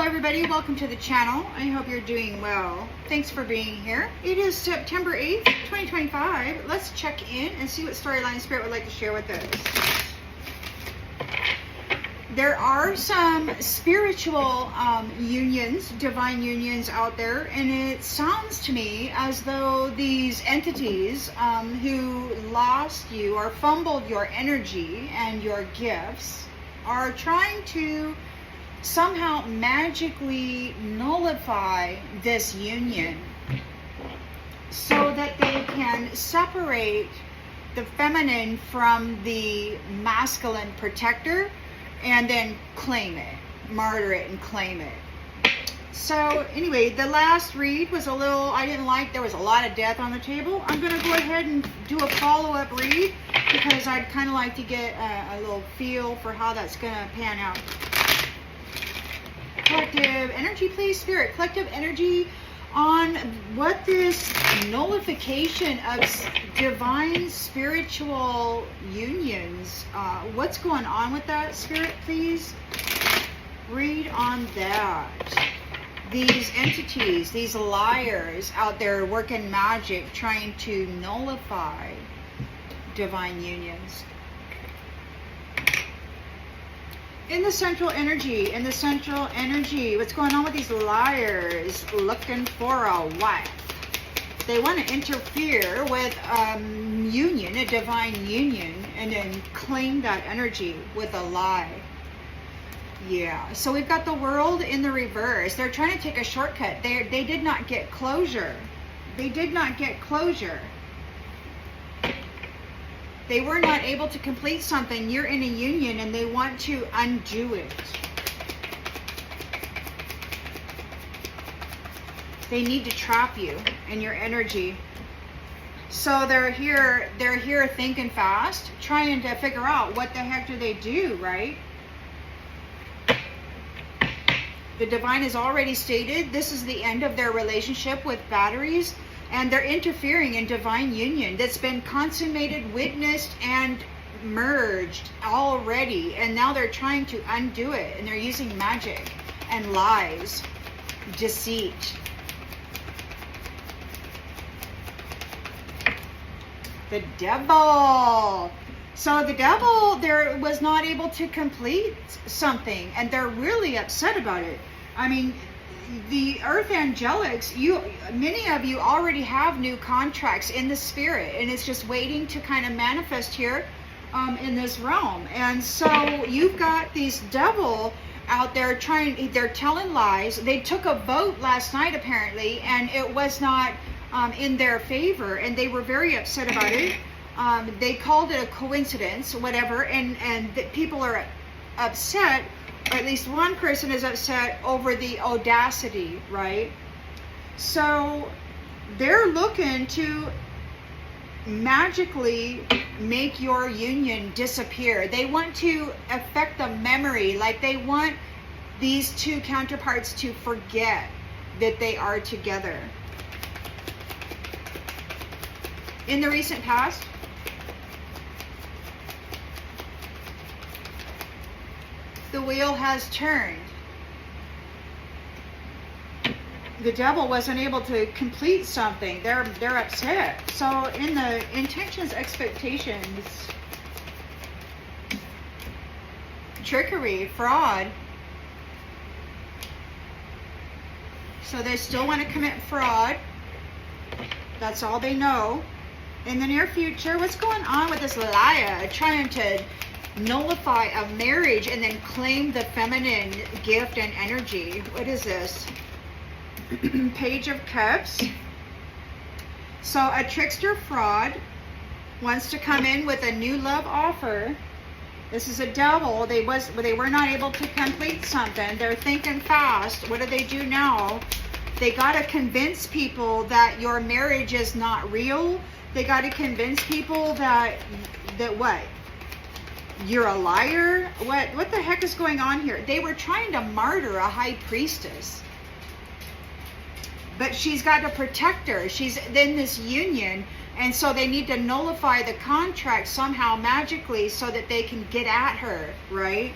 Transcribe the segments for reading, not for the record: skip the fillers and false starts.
everybody, welcome to the channel. I hope you're doing well. Thanks for being here. It is September 8th, 2025. Let's check in and see what storyline Spirit would like to share with us. There are some spiritual unions, divine unions out there, and it sounds to me as though these entities who lost you or fumbled your energy and your gifts are trying to somehow magically nullify this union so that they can separate the feminine from the masculine protector and then claim it, martyr it and claim it. So anyway, the last read was a little, I didn't like, there was a lot of death on the table. I'm going to go ahead and do a follow-up read because I'd kind of like to get a little feel for how that's going to pan out. Collective energy, please, Spirit. Collective energy on what this nullification of divine spiritual unions, what's going on with that, Spirit, please? Read on that. These entities, these liars out there working magic, trying to nullify divine unions. In the central energy, what's going on with these liars looking for a wife? They want to interfere with union, a divine union, and then claim that energy with a lie. Yeah, so we've got the world in the reverse. They're trying to take a shortcut. They did not get closure. They did not get closure. They were not able to complete something. You're in a union and they want to undo it. They need to trap you in your energy. So they're here thinking fast, trying to figure out what the heck do they do, right? The divine has already stated this is the end of their relationship with batteries. And they're interfering in divine union that's been consummated, witnessed, and merged already. And now they're trying to undo it. And they're using magic and lies, deceit. The devil. So the devil there was not able to complete something. And they're really upset about it. I mean, the earth angelics, many of you already have new contracts in the spirit, and it's just waiting to kind of manifest here in this realm. And so you've got these devil out there they're telling lies. They took a vote last night apparently, and it was not in their favor, and they were very upset about it. They called it a coincidence, whatever, and the people are upset. Or at least one person is upset over the audacity, right? So they're looking to magically make your union disappear. They want to affect the memory, like they want these two counterparts to forget that they are together. In the recent past, the wheel has turned. The devil wasn't able to complete something. They're upset. So in the intentions, expectations, trickery, fraud. So they still want to commit fraud. That's all they know. In the near future, what's going on with this liar trying to nullify a marriage and then claim the feminine gift and energy? What is this? Page of Cups. So a trickster fraud wants to come in with a new love offer. This is a devil. They were not able to complete something. They're thinking fast. What do they do now? They got to convince people that your marriage is not real. They got to convince people that what? You're a liar? What the heck is going on here? They were trying to martyr a high priestess. But she's got to protect her. She's in this union. And so they need to nullify the contract somehow magically so that they can get at her, right?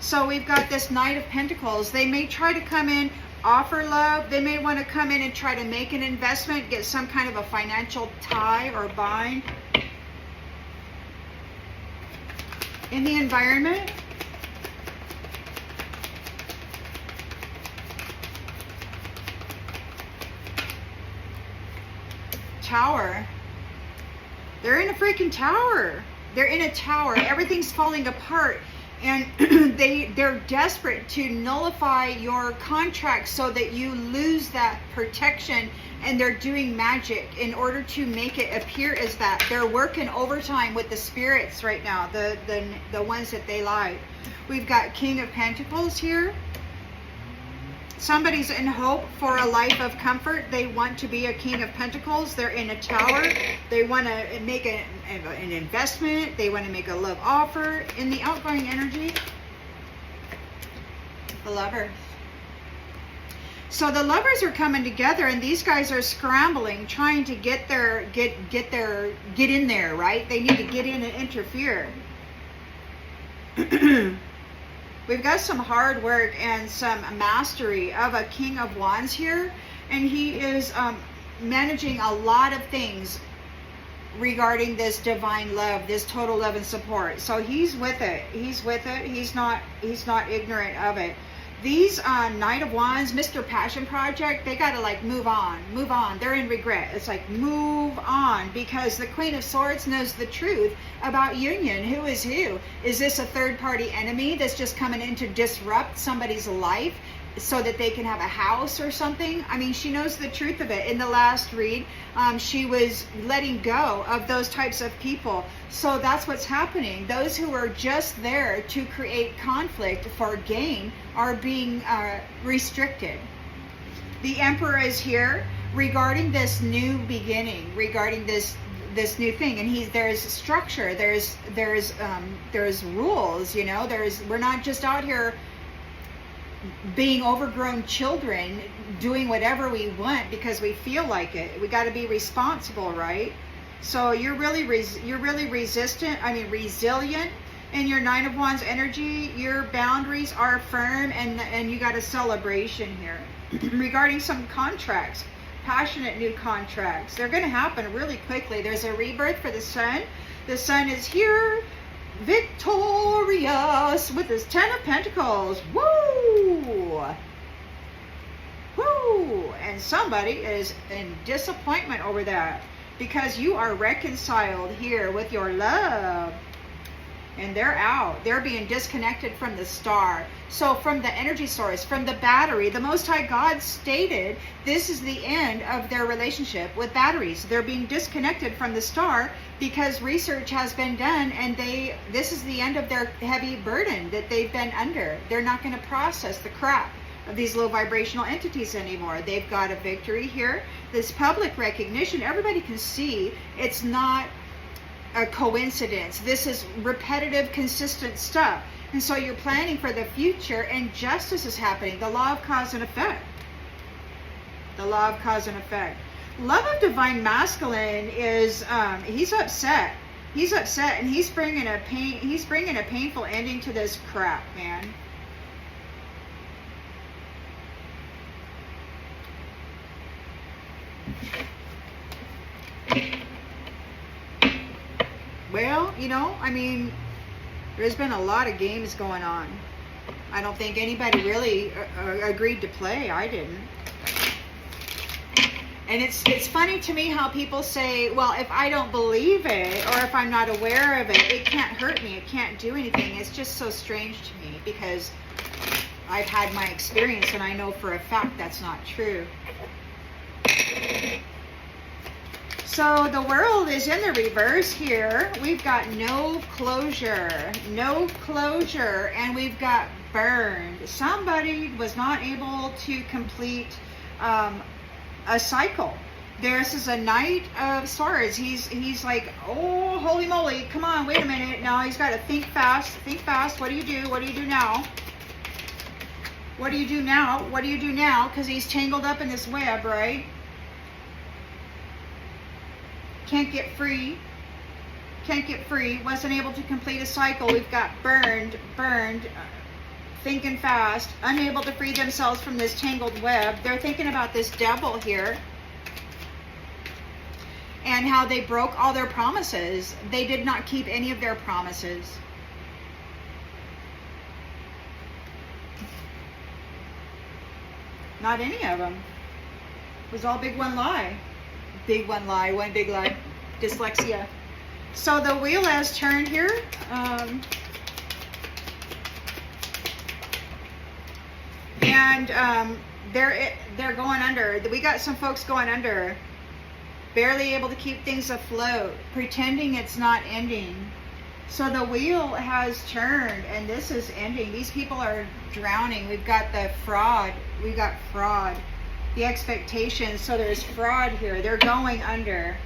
So we've got this Knight of Pentacles. They may try to come in, offer love. They may want to come in and try to make an investment, get some kind of a financial tie or bind. In the environment, tower. They're in a freaking tower. They're in a tower. Everything's falling apart. And they're desperate to nullify your contract so that you lose that protection, and they're doing magic in order to make it appear as that. They're working overtime with the spirits right now, the ones that they like. We've got King of Pentacles here. Somebody's in hope for a life of comfort. They want to be a King of Pentacles. They're in a tower. They want to make an investment. They want to make a love offer. In the outgoing energy, the Lovers. So the Lovers are coming together, and these guys are scrambling, trying to get in there, right? They need to get in and interfere. We've got some hard work and some mastery of a King of Wands here, and he is managing a lot of things regarding this divine love, this total love and support. So he's with it. He's with it. He's not ignorant of it. These Knight of Wands, Mr. Passion Project, they got to like move on. They're in regret. It's like move on, because the Queen of Swords knows the truth about union. Who is who? Is this a third party enemy that's just coming in to disrupt somebody's life so that they can have a house or something? I mean, she knows the truth of it. In the last read, she was letting go of those types of people. So that's what's happening. Those who are just there to create conflict for gain are being restricted. The Emperor is here regarding this new beginning, regarding this new thing, and there's structure, there's rules, you know. We're not just out here being overgrown children doing whatever we want because we feel like it. We got to be responsible, right? So you're really resilient in your Nine of Wands energy. Your boundaries are firm, and you got a celebration here. Regarding some contracts, passionate new contracts, they're going to happen really quickly. There's a rebirth for the Sun. The Sun is here, victorious, with his 10 of Pentacles. Woo! Woo! And somebody is in disappointment over that, because you are reconciled here with your love. And they're out. They're being disconnected from the star. So from the energy source, from the battery, the Most High God stated this is the end of their relationship with batteries. They're being disconnected from the star because research has been done, and this is the end of their heavy burden that they've been under. They're not going to process the crap of these low vibrational entities anymore. They've got a victory here. This public recognition, everybody can see it's not a coincidence. This is repetitive, consistent stuff. And so you're planning for the future, and justice is happening. The law of cause and effect. The law of cause and effect. Love of Divine Masculine is he's upset. He's upset, and he's bringing a painful ending to this crap, man. Well, you know, I mean, there's been a lot of games going on. I don't think anybody really agreed to play. I didn't. And it's funny to me how people say, well, if I don't believe it, or if I'm not aware of it, it can't hurt me. It can't do anything. It's just so strange to me, because I've had my experience, and I know for a fact that's not true. So the world is in the reverse here. We've got no closure, and we've got burned. Somebody was not able to complete a cycle. This is a Knight of Swords. He's like, oh, holy moly, come on, wait a minute. Now he's got to think fast, think fast. What do you do? What do you do now? What do you do now? What do you do now? Because he's tangled up in this web, right? Can't get free, wasn't able to complete a cycle. We've got burned, thinking fast, unable to free themselves from this tangled web. They're thinking about this devil here and how they broke all their promises. They did not keep any of their promises. Not any of them. It was all big one lie. Big one lie, one big lie. Dyslexia. So the wheel has turned here. They're going under. We got some folks going under. Barely able to keep things afloat. Pretending it's not ending. So the wheel has turned and this is ending. These people are drowning. We've got the fraud. We've got fraud. The expectations. So there's fraud here. They're going under.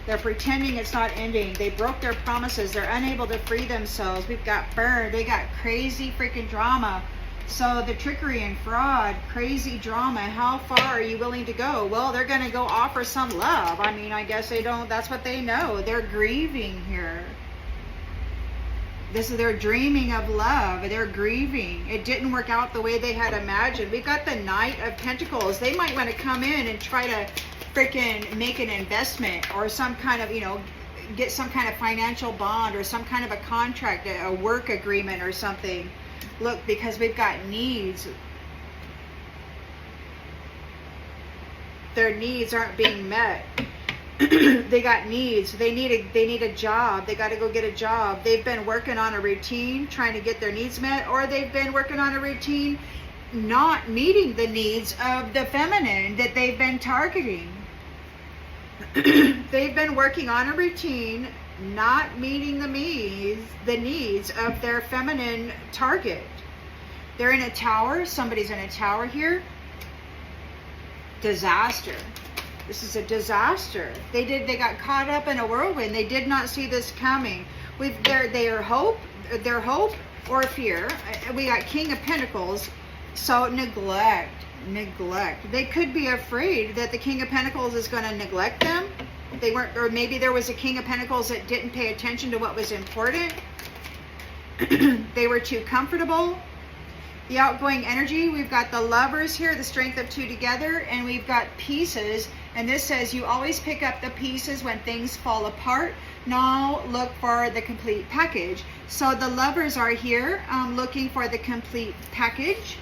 They're pretending it's not ending. They broke their promises. They're unable to free themselves. We've got burned. They got crazy freaking drama. So the trickery and fraud, crazy drama. How far are you willing to go? Well, they're going to go offer some love. I mean, I guess they don't. That's what they know. They're grieving here. This is, they're dreaming of love. They're grieving. It didn't work out the way they had imagined. We've got the Knight of Pentacles. They might want to come in and try to freaking make an investment or some kind of, you know, get some kind of financial bond or some kind of a contract, a work agreement or something. Look, because we've got needs. Their needs aren't being met. They got needs. They need a job. They got to go get a job. They've been working on a routine trying to get their needs met, or they've been working on a routine not meeting the needs of the feminine that they've been targeting. They've been working on a routine not meeting the needs of their feminine target. They're in a tower. Somebody's in a tower here. Disaster. This is a disaster. They got caught up in a whirlwind. They did not see this coming. With their hope or fear. We got King of Pentacles. So neglect. They could be afraid that the King of Pentacles is going to neglect them. They weren't, or maybe there was a King of Pentacles that didn't pay attention to what was important. They were too comfortable. The outgoing energy, we've got the Lovers here, the Strength of two together, and we've got Pieces. And this says you always pick up the pieces when things fall apart. Now look for the complete package. So the Lovers are here looking for the complete package.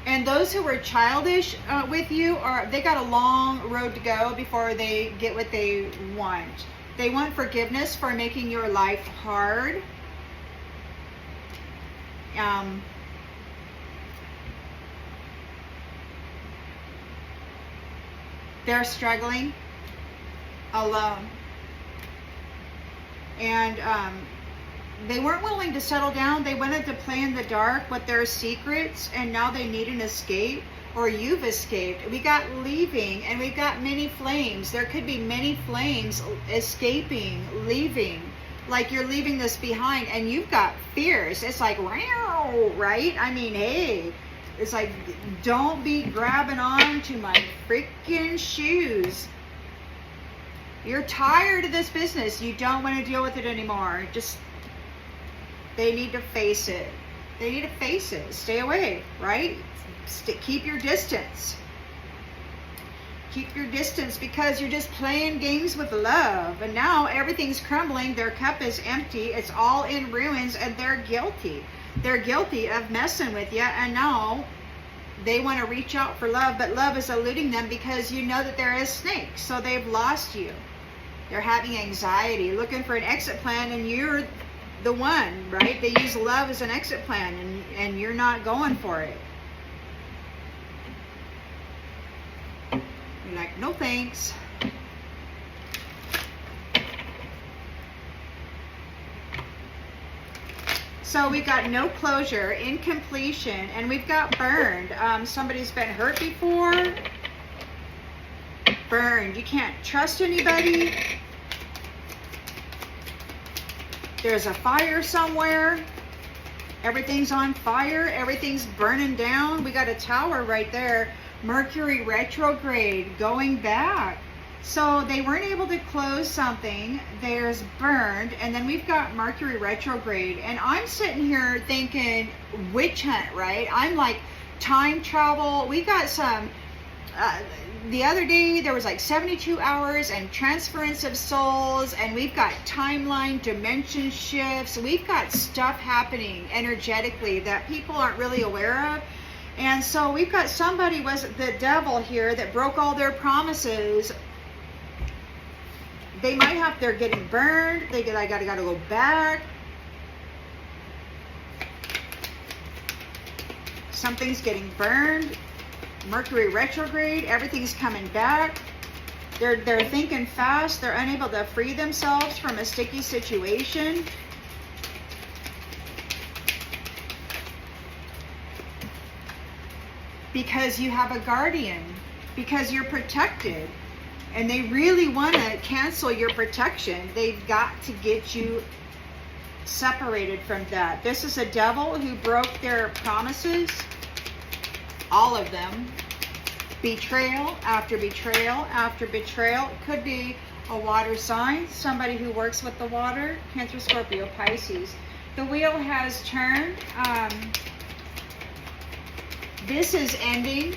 And those who were childish with you, they got a long road to go before they get what they want. They want forgiveness for making your life hard. They're struggling alone. And they weren't willing to settle down. They wanted to play in the dark with their secrets, and now they need an escape, or you've escaped. We got leaving, and we've got many flames. There could be many flames escaping, leaving. Like you're leaving this behind, and you've got fears. It's like, wow, right? I mean, hey, it's like, don't be grabbing on to my freaking shoes. You're tired of this business. You don't want to deal with it anymore. Just, they need to face it. They need to face it. Stay away, right? Keep your distance. Keep your distance, because you're just playing games with love. And now everything's crumbling. Their cup is empty. It's all in ruins, and they're guilty. They're guilty of messing with you, and now they want to reach out for love, but love is eluding them because you know that there is snakes. So they've lost you. They're having anxiety, looking for an exit plan, and you're the one, right? They use love as an exit plan, and you're not going for it. You're like, no thanks. So we've got no closure, incompletion, and we've got burned. Somebody's been hurt before. Burned. You can't trust anybody. There's a fire somewhere. Everything's on fire. Everything's burning down. We got a tower right there. Mercury retrograde, going back. So they weren't able to close something. There's burned, and then we've got Mercury retrograde. And I'm sitting here thinking witch hunt, right? I'm like time travel. We got some. The other day there was like 72 hours and transference of souls, and we've got timeline dimension shifts. We've got stuff happening energetically that people aren't really aware of. And so we've got somebody, was the devil here, that broke all their promises. They might have, they're getting burned. I gotta go back. Something's getting burned. Mercury retrograde, everything's coming back. They're thinking fast. They're unable to free themselves from a sticky situation. Because you have a guardian, because you're protected, and they really want to cancel your protection. They've got to get you separated from that. This is a devil who broke their promises, all of them. Betrayal after betrayal after betrayal. It could be a water sign, somebody who works with the water, Cancer, Scorpio, Pisces. The wheel has turned. This is ending,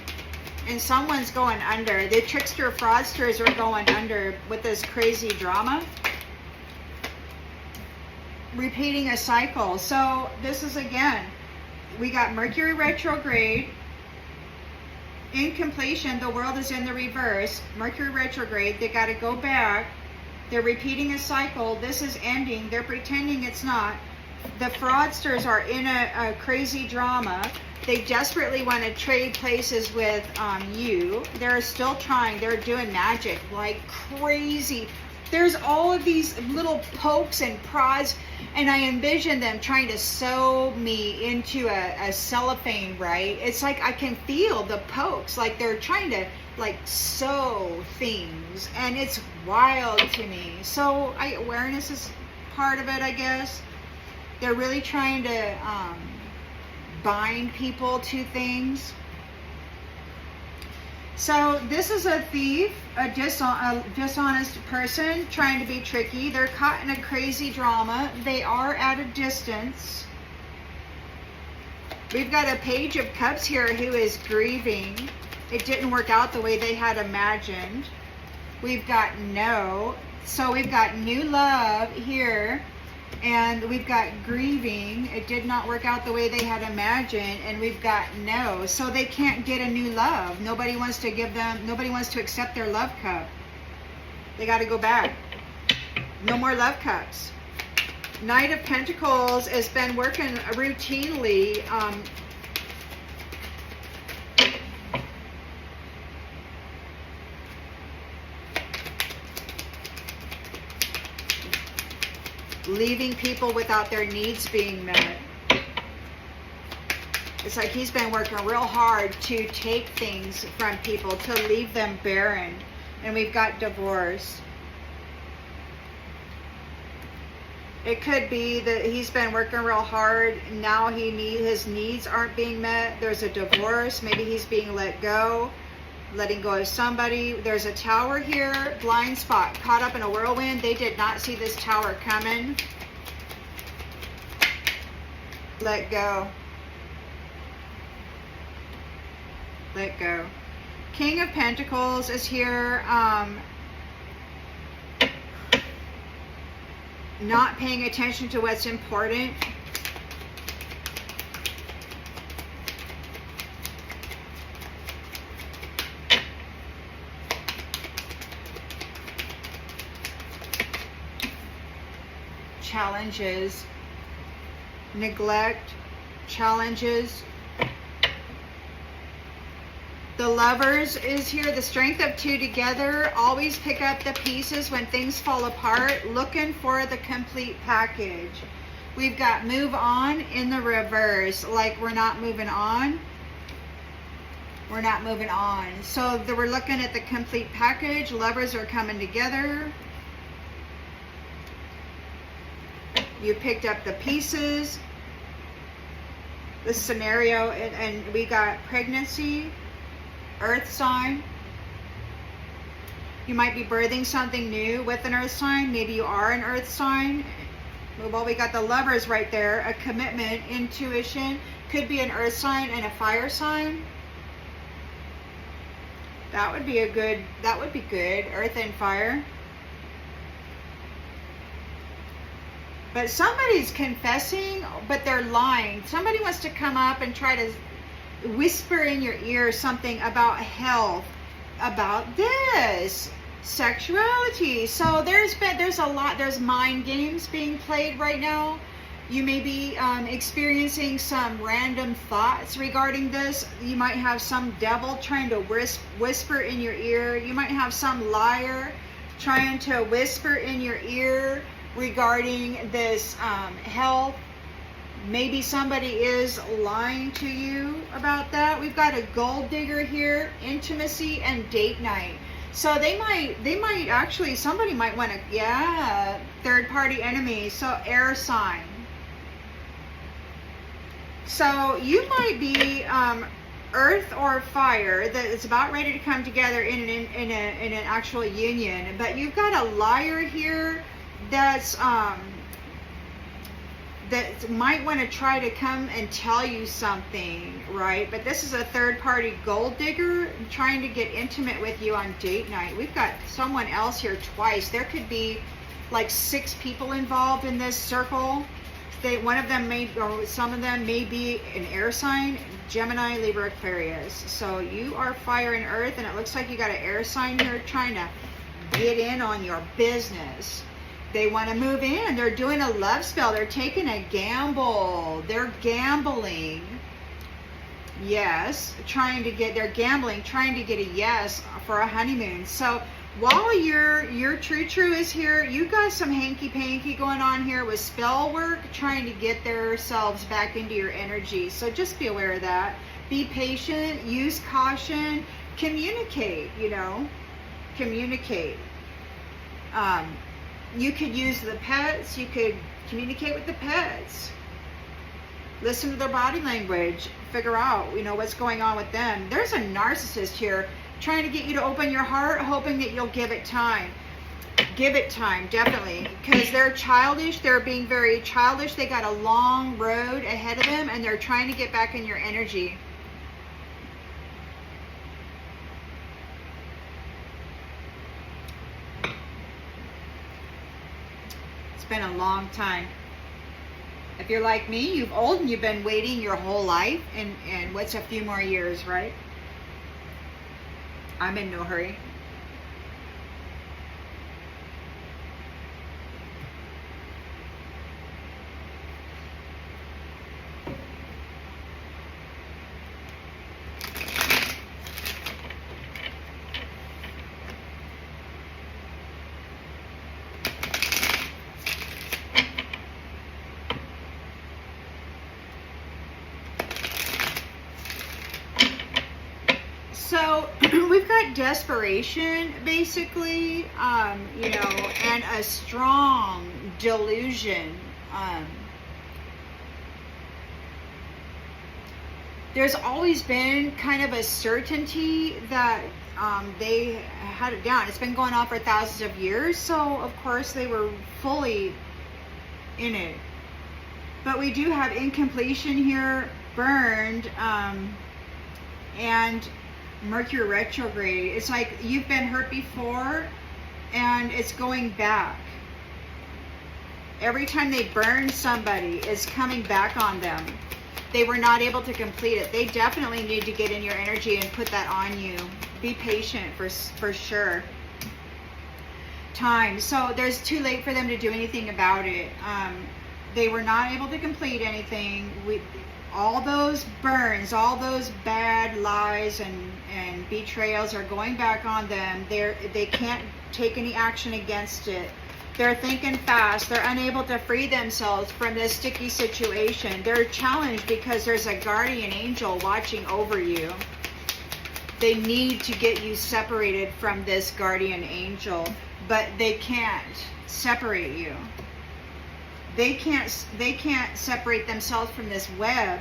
and someone's going under. The trickster fraudsters are going under with this crazy drama. Repeating a cycle. So this is, again, we got Mercury retrograde. In completion, the world is in the reverse. Mercury retrograde, they got to go back. They're repeating a cycle. This is ending. They're pretending it's not. The fraudsters are in a crazy drama. They desperately want to trade places with you. They're still trying. They're doing magic like crazy. There's all of these little pokes and prods, and I envision them trying to sew me into a cellophane, right? It's like I can feel the pokes, like they're trying to like sew things, and it's wild to me. So awareness is part of it, I guess. They're really trying to bind people to things. So this is a thief, a dishonest person trying to be tricky. They're caught in a crazy drama. They are at a distance. We've got a Page of Cups here who is grieving. It didn't work out the way they had imagined. We've got no. So we've got new love here. And we've got grieving. It did not work out the way they had imagined. And we've got no. So they can't get a new love. Nobody wants to give them, nobody wants to accept their love cup. They got to go back. No more love cups. Knight of Pentacles has been working routinely. Leaving people without their needs being met. It's like he's been working real hard to take things from people, to leave them barren. And we've got divorce. It could be that he's been working real hard. Now his needs aren't being met. There's a divorce. Maybe he's being let go. Letting go of somebody. There's a tower here, blind spot, caught up in a whirlwind. They did not see this tower coming. Let go. Let go. King of Pentacles is here. Not paying attention to what's important. Challenges, neglect, challenges. The Lovers is here. The Strength of two together. Always pick up the pieces when things fall apart. Looking for the complete package. We've got move on in the reverse. Like we're not moving on. We're not moving on. So we're looking at the complete package. Lovers are coming together. You picked up the pieces. This scenario, and we got pregnancy, earth sign. You might be birthing something new with an earth sign. Maybe you are an earth sign. Well, we got the Lovers right there. A commitment, intuition. Could be an earth sign and a fire sign. That would be good. Earth and fire. But somebody's confessing, but they're lying. Somebody wants to come up and try to whisper in your ear something about health, about this, sexuality. So there's mind games being played right now. You may be experiencing some random thoughts regarding this. You might have some devil trying to whisper in your ear. You might have some liar trying to whisper in your ear regarding this health. Maybe somebody is lying to you about that. We've got a gold digger here, intimacy and date night. So they might actually, somebody might want to, third party enemy. So air sign. So you might be earth or fire that is about ready to come together in an actual union. But you've got a liar here that might want to try to come and tell you something, right? But this is a third-party gold digger trying to get intimate with you on date night. We've got someone else here twice. There could be like 6 people involved in this circle. One of them may, or some of them may be an air sign, Gemini, Libra, Aquarius. So you are fire and earth, and it looks like you got an air sign here trying to get in on your business. They want to move in. They're doing a love spell. They're taking a gamble. They're gambling. Yes, they're gambling, trying to get a yes for a honeymoon. So while your true is here, you got some hanky-panky going on here with spell work, trying to get themselves back into your energy. So just be aware of that. Be patient, use caution, communicate, communicate. You could use the pets, you could communicate with the pets. Listen to their body language, figure out, what's going on with them. There's a narcissist here trying to get you to open your heart, hoping that you'll give it time. Give it time, definitely, because they're childish. They're being very childish. They got a long road ahead of them, and they're trying to get back in your energy. It's been a long time. If you're like me, you've been waiting your whole life, and what's a few more years, right? I'm in no hurry. So we've got desperation, basically, and a strong delusion. There's always been kind of a certainty that they had it down. It's been going on for thousands of years, so of course they were fully in it. But we do have incompletion here, burned, and Mercury retrograde. It's like you've been hurt before and it's going back. Every time they burn somebody, it's coming back on them. They were not able to complete it. They definitely need to get in your energy and put that on you. Be patient for sure. Time. So there's too late for them to do anything about it. They were not able to complete anything. All those burns, all those bad lies and betrayals are going back on them. They can't take any action against it. They're thinking fast. They're unable to free themselves from this sticky situation. They're challenged because there's a guardian angel watching over you. They need to get you separated from this guardian angel, but they can't separate you. They can't separate themselves from this web.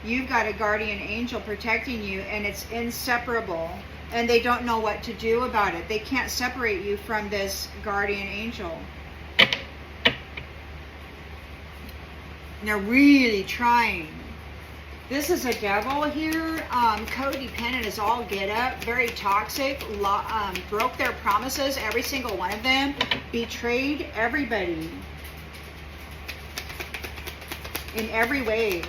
You've got a guardian angel protecting you, and it's inseparable. and they don't know what to do about it. They can't separate you from this guardian angel. And they're really trying. This is a devil here. Codependent is all get up. Very toxic. Broke their promises, every single one of them. Betrayed everybody. In every way.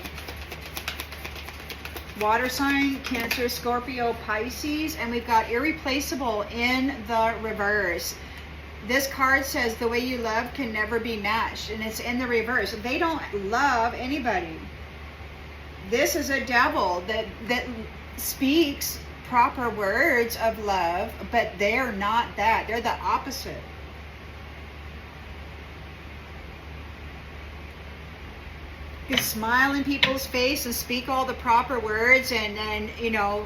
Water sign, Cancer, Scorpio, Pisces. And we've got irreplaceable in the reverse. This card says the way you love can never be matched. And it's in the reverse. They don't love anybody. This is a devil that speaks proper words of love, but they're not that. They're the opposite. You smile in people's face and speak all the proper words, and then, you know,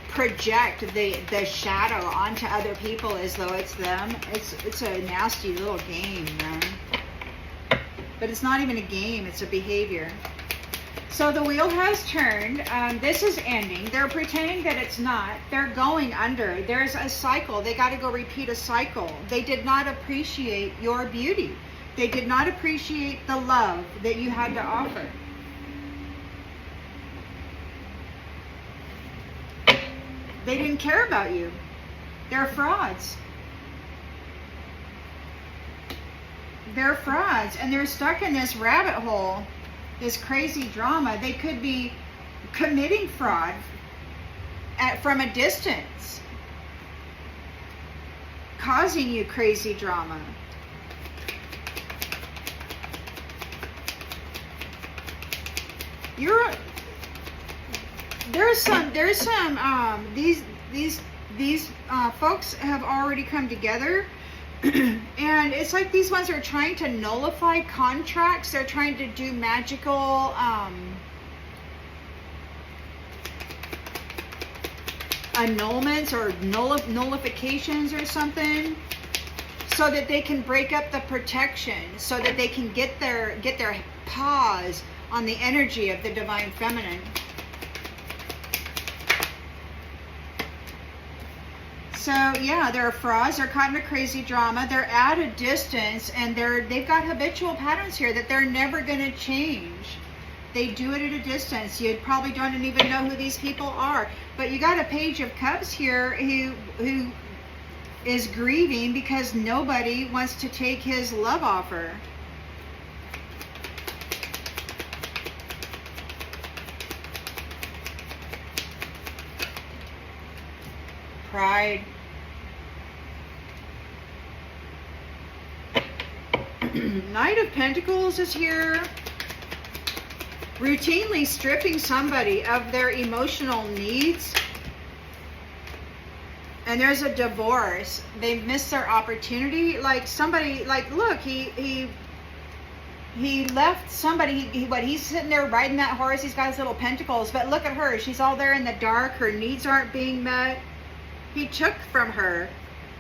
project the shadow onto other people as though it's them. It's a nasty little game, man. But it's not even a game, it's a behavior. So the wheel has turned. This is ending. They're pretending that it's not. They're going under. There's a cycle. They got to go repeat a cycle. They did not appreciate your beauty. They did not appreciate the love that you had to offer. They didn't care about you. They're frauds. They're frauds, and they're stuck in this rabbit hole. This crazy drama. They could be committing fraud from a distance, causing you crazy drama. These folks have already come together. And it's like these ones are trying to nullify contracts. They're trying to do magical annulments or nullifications or something, so that they can break up the protection, so that they can get their paws on the energy of the divine feminine. So yeah, they're frauds. They're caught in a crazy drama. They're at a distance, and they've got habitual patterns here that they're never going to change. They do it at a distance. You probably don't even know who these people are. But you got a Page of Cups here who is grieving because nobody wants to take his love offer. Pride. Knight of Pentacles is here. Routinely stripping somebody of their emotional needs. And there's a divorce. They've missed their opportunity. Like somebody, like, look, he left somebody. He's sitting there riding that horse. He's got his little pentacles. But look at her. She's all there in the dark. Her needs aren't being met. He took from her.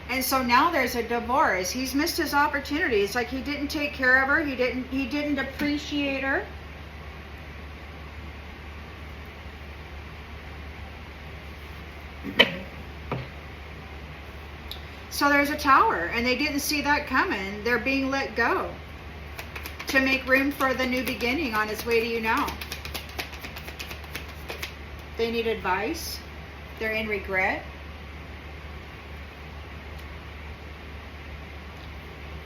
And so now there's a divorce. He's missed his opportunities. Like he didn't take care of her. He didn't appreciate her. So there's a Tower, and they didn't see that coming. They're being let go to make room for the new beginning on its way to you now. They need advice. They're in regret.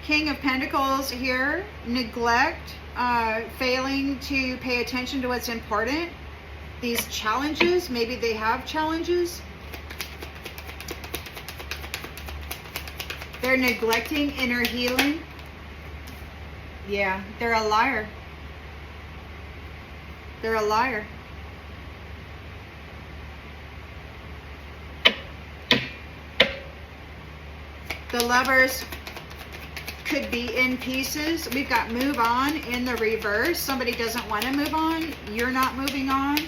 King of Pentacles here, neglect, failing to pay attention to what's important. These challenges, maybe they have challenges. They're neglecting inner healing. Yeah, they're a liar. They're a liar. The Lovers could be in pieces. We've got move on in the reverse. Somebody doesn't want to move on. You're not moving on.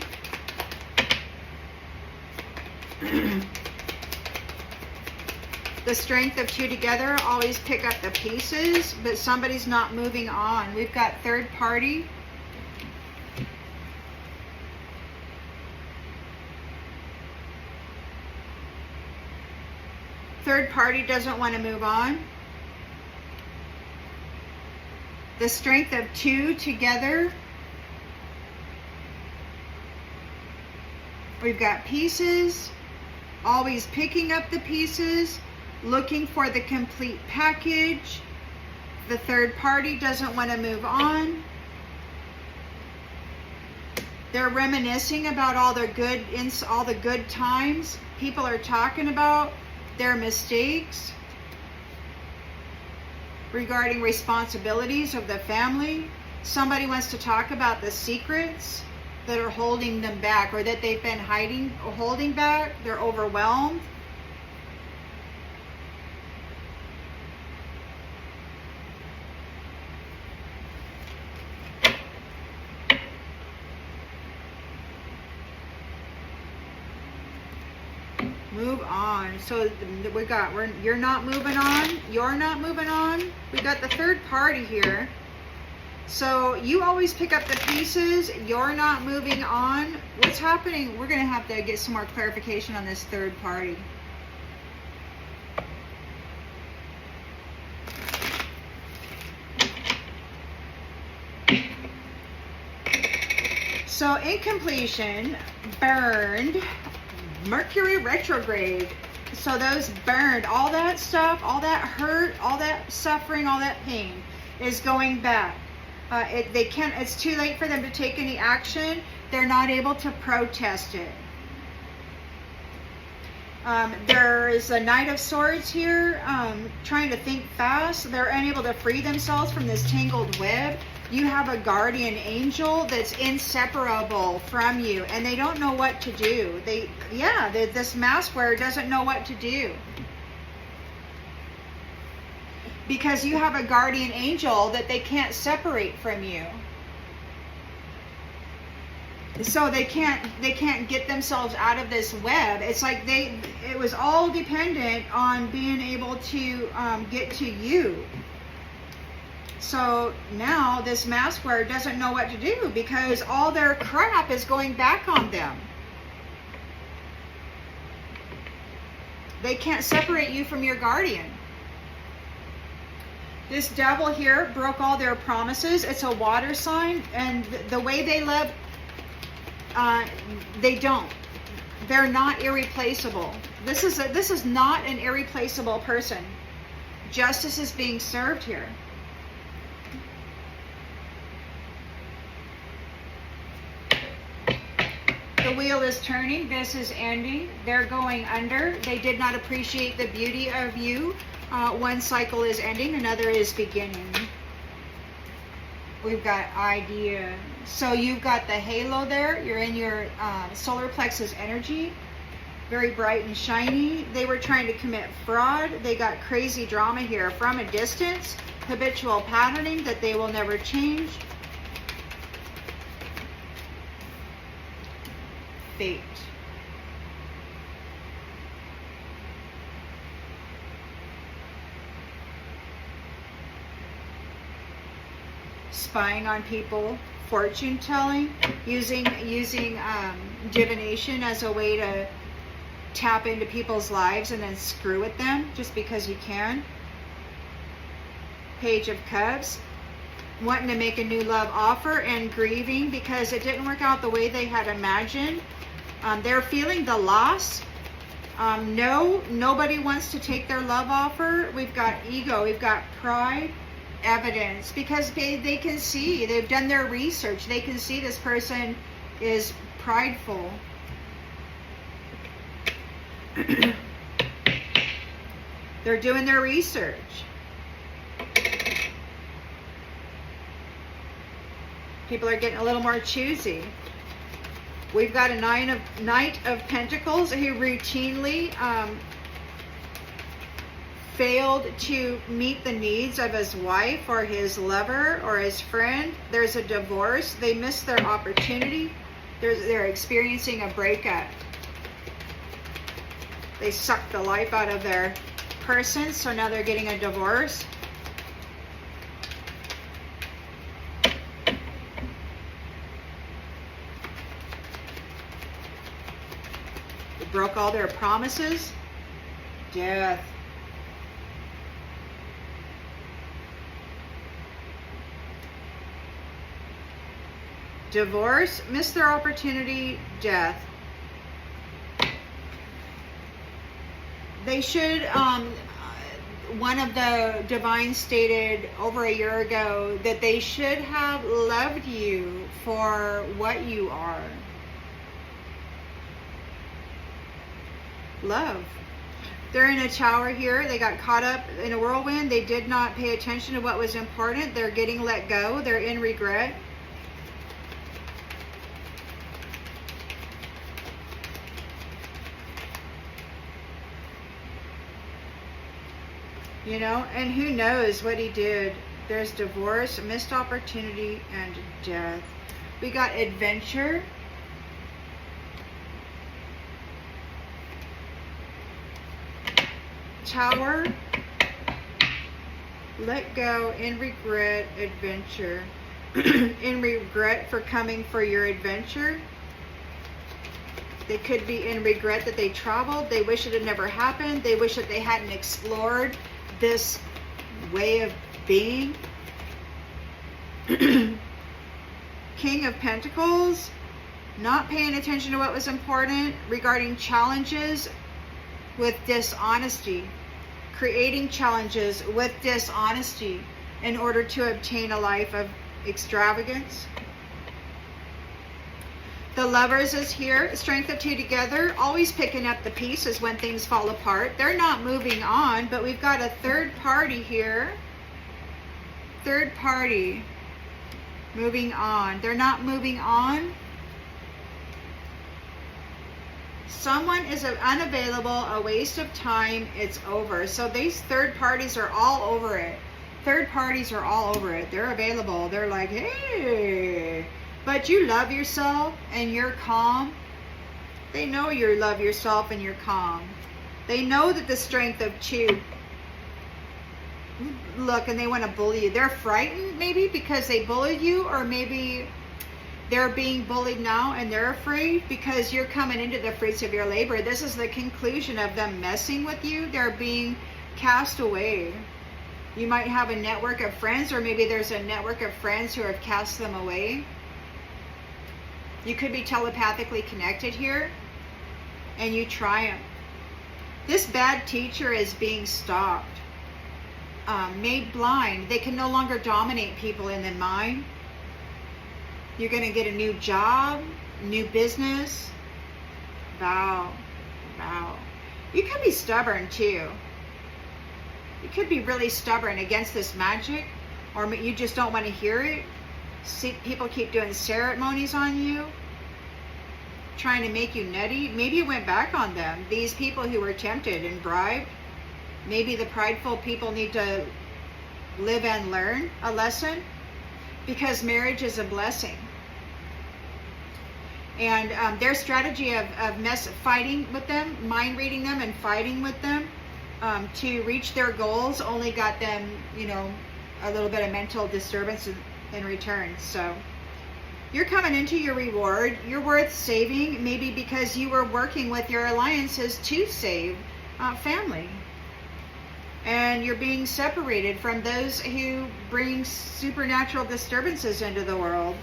The Strength of two together, always pick up the pieces, but somebody's not moving on. We've got third party. Third party doesn't want to move on. The strength of two together. We've got pieces, always picking up the pieces, looking for the complete package. The third party doesn't want to move on. They're reminiscing about all the good times. People are talking about their mistakes regarding responsibilities of the family. Somebody wants to talk about the secrets that are holding them back, or that they've been hiding or holding back. They're overwhelmed. Move on. So you're not moving on. You're not moving on. We got the third party here. So you always pick up the pieces. You're not moving on. What's happening? We're going to have to get some more clarification on this third party. So in completion, burned, Mercury retrograde. So those burned, all that stuff, all that hurt, all that suffering, all that pain is going back. They can't. It's too late for them to take any action. They're not able to protest it. There is a Knight of Swords here, trying to think fast. They're unable to free themselves from this tangled web. You have a guardian angel that's inseparable from you, and they don't know what to do. This mask wearer doesn't know what to do. Because you have a guardian angel that they can't separate from you. So they can't get themselves out of this web. It's like it was all dependent on being able to get to you. So now this mask wearer doesn't know what to do because all their crap is going back on them. They can't separate you from your guardian. This devil here broke all their promises. It's a water sign, and the way they live, they don't. They're not irreplaceable. This is not an irreplaceable person. Justice is being served here. The wheel is turning. This is ending. They're going under. They did not appreciate the beauty of you. One cycle is ending, another is beginning. We've got idea. So you've got the halo there. You're in your solar plexus energy. Very bright and shiny. They were trying to commit fraud. They got crazy drama here from a distance. Habitual patterning that they will never change. Fate. Spying on people, fortune telling, using divination as a way to tap into people's lives and then screw with them just because you can. Page of Cups, wanting to make a new love offer and grieving because it didn't work out the way they had imagined. They're feeling the loss. Nobody wants to take their love offer. We've got ego, we've got pride, evidence, because they can see, they've done their research. They can see this person is prideful. They're doing their research. People are getting a little more choosy. We've got a Knight of Pentacles who routinely failed to meet the needs of his wife or his lover or his friend. There's a divorce. They missed their opportunity. They're experiencing a breakup. They sucked the life out of their person, so now they're getting a divorce. They broke all their promises. Death. Divorce, missed their opportunity, death. They should, one of the divines stated over a year ago that they should have loved you for what you are. Love. They're in a tower here. They got caught up in a whirlwind. They did not pay attention to what was important. They're getting let go. They're in regret. You know, and who knows what he did. There's divorce, missed opportunity, and death. We got adventure. Tower. Let go, in regret, adventure. In regret for coming for your adventure. They could be in regret that they traveled. They wish it had never happened. They wish that they hadn't explored this way of being. King of Pentacles, not paying attention to what was important regarding challenges with dishonesty, creating challenges with dishonesty in order to obtain a life of extravagance. The Lovers is here. Strength of two together. Always picking up the pieces when things fall apart. They're not moving on, but we've got a third party here. Third party. Moving on. They're not moving on. Someone is unavailable, a waste of time, it's over. So these third parties are all over it. Third parties are all over it. They're available. They're like, hey... But you love yourself and you're calm. They know you love yourself and you're calm. They know that the strength of two. Look, and they want to bully you. They're frightened maybe because they bullied you, or maybe they're being bullied now and they're afraid because you're coming into the fruits of your labor. This is the conclusion of them messing with you. They're being cast away. You might have a network of friends, or maybe there's a network of friends who have cast them away. You could be telepathically connected here, and you triumph. This bad teacher is being stopped, made blind. They can no longer dominate people in the mind. You're going to get a new job, new business. Vow. You could be stubborn too. You could be really stubborn against this magic, or you just don't want to hear it. See, people keep doing ceremonies on you, trying to make you nutty. Maybe you went back on them. These people who were tempted and bribed. Maybe the prideful people need to live and learn a lesson, because marriage is a blessing. And their strategy of fighting with them, mind reading them and fighting with them to reach their goals only got them, you know, a little bit of mental disturbance in return. So you're coming into your reward. You're worth saving, maybe because you were working with your alliances to save family. And you're being separated from those who bring supernatural disturbances into the world.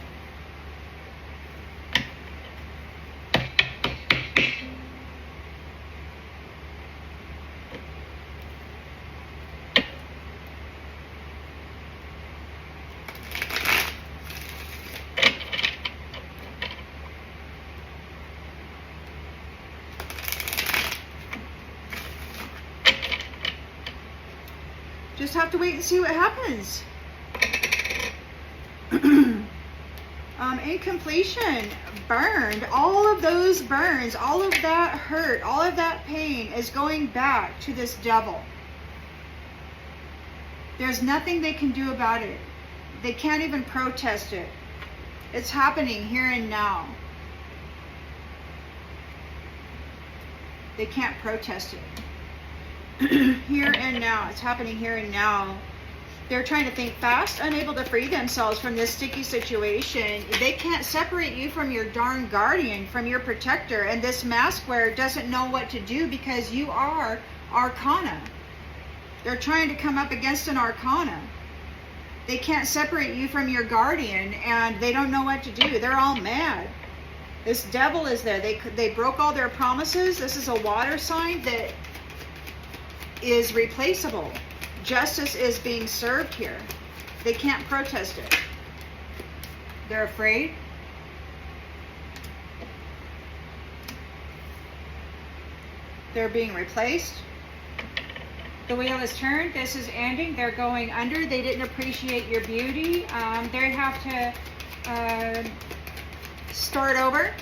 Just have to wait and see what happens. Incompletion, burned. All of those burns, all of that hurt, all of that pain is going back to this devil. There's nothing they can do about it. They can't even protest it. It's happening here and now. They can't protest it. Here and now. It's happening here and now. They're trying to think fast, unable to free themselves from this sticky situation. They can't separate you from your darn guardian, from your protector. And this mask wearer doesn't know what to do because you are arcana. They're trying to come up against an arcana. They can't separate you from your guardian, and they don't know what to do. They're all mad. This devil is there. They broke all their promises. This is a water sign that is replaceable. Justice is being served here. They can't protest it. They're afraid. They're being replaced. The wheel is turned. This is ending. They're going under. They didn't appreciate your beauty. They have to start over.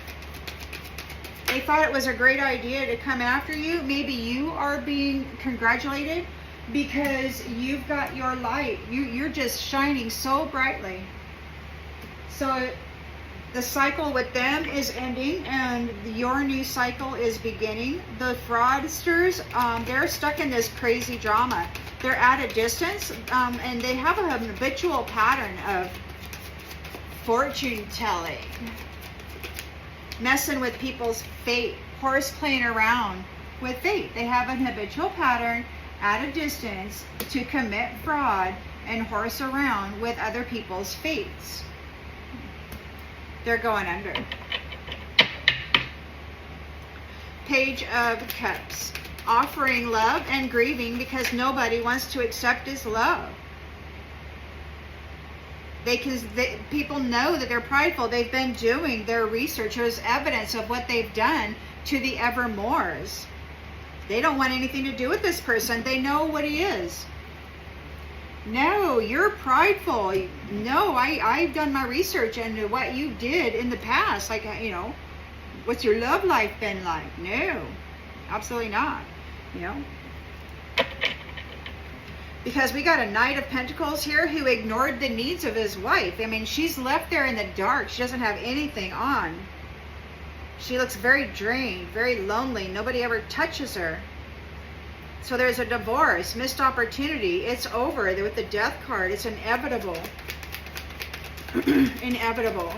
They thought it was a great idea to come after you. Maybe you are being congratulated because you've got your light. You're just shining so brightly. So the cycle with them is ending, and your new cycle is beginning. The fraudsters, they're stuck in this crazy drama. They're at a distance, and they have a habitual pattern of fortune telling, messing with people's fate, horse playing around with fate. They have an habitual pattern at a distance to commit fraud and horse around with other people's fates. They're going under. Page of Cups. Offering love and grieving because nobody wants to accept his love. People know that they're prideful. They've been doing their research. There's evidence of what they've done to the evermores. They don't want anything to do with this person. They know what he is. No, you're prideful. No, I've done my research into what you did in the past. Like, you know, what's your love life been like? No, absolutely not. You know, because we got a Knight of Pentacles here who ignored the needs of his wife. I mean, she's left there in the dark. She doesn't have anything on. She looks very drained, very lonely. Nobody ever touches her. So there's a divorce, missed opportunity. It's over with the Death card. It's inevitable. Inevitable.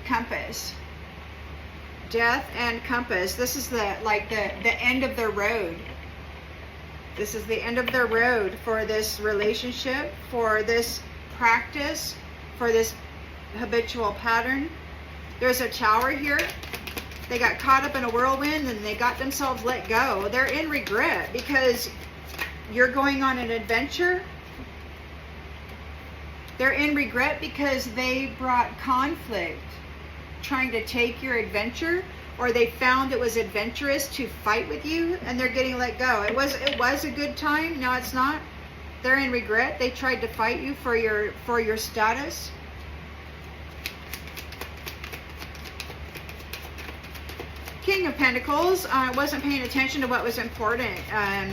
Compass. Death and compass. This is the end of the road. This is the end of the road for this relationship, for this practice, for this habitual pattern. There's a Tower here. They got caught up in a whirlwind and they got themselves let go. They're in regret because you're going on an adventure. They're in regret because they brought conflict trying to take your adventure, or they found it was adventurous to fight with you, and they're getting let go. It was a good time. No, it's not. They're in regret. They tried to fight you for your status. King of Pentacles wasn't paying attention to what was important.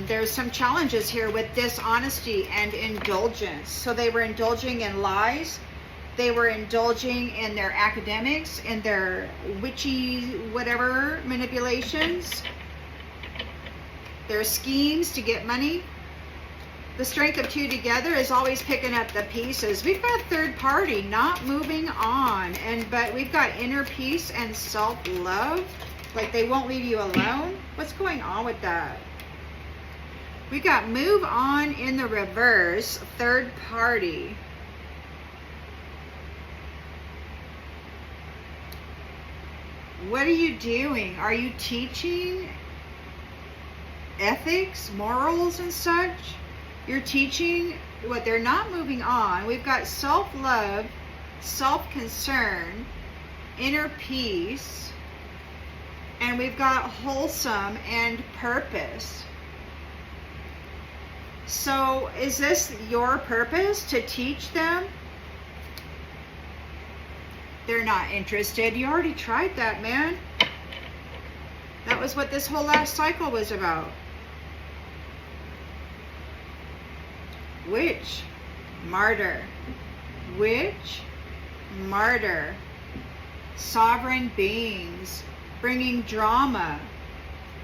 There's some challenges here with dishonesty and indulgence. So they were indulging in lies. They were indulging in their academics, in their witchy whatever manipulations. Their schemes to get money. The Strength of Two together is always picking up the pieces. We've got third party not moving on, but we've got inner peace and self-love. Like they won't leave you alone. What's going on with that? We got move on in the reverse, third party. What are you doing? Are you teaching ethics, morals, and such? You're teaching what they're not moving on. We've got self-love, self-concern, inner peace, and we've got wholesome and purpose. So is this your purpose to teach them? They're not interested. You already tried that, man. That was what this whole last cycle was about. Witch, martyr. Witch, martyr. Sovereign beings bringing drama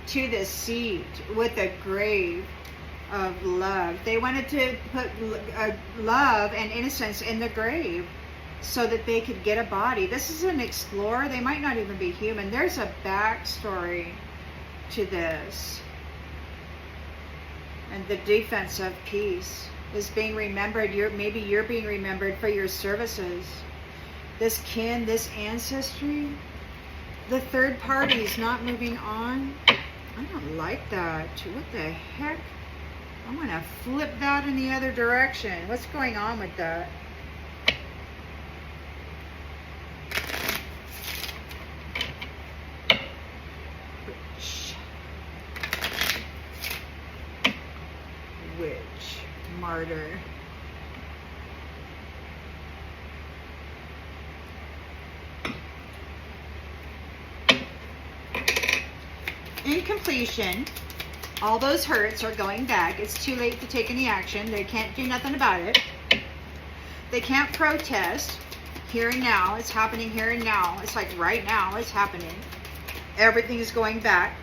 to the seat with a grave of love. They wanted to put love and innocence in the grave so that they could get a body. This is an explorer. They might not even be human. There's a backstory to this. And the defense of peace is being remembered. Maybe you're being remembered for your services. This kin, this ancestry, the third party is not moving on. I don't like that. What the heck? I'm going to flip that in the other direction. What's going on with that? Witch. Martyr. In completion, all those hurts are going back. It's too late to take any action. They can't do nothing about it. They can't protest. Here and now. It's happening here and now. It's like right now it's happening. Everything is going back.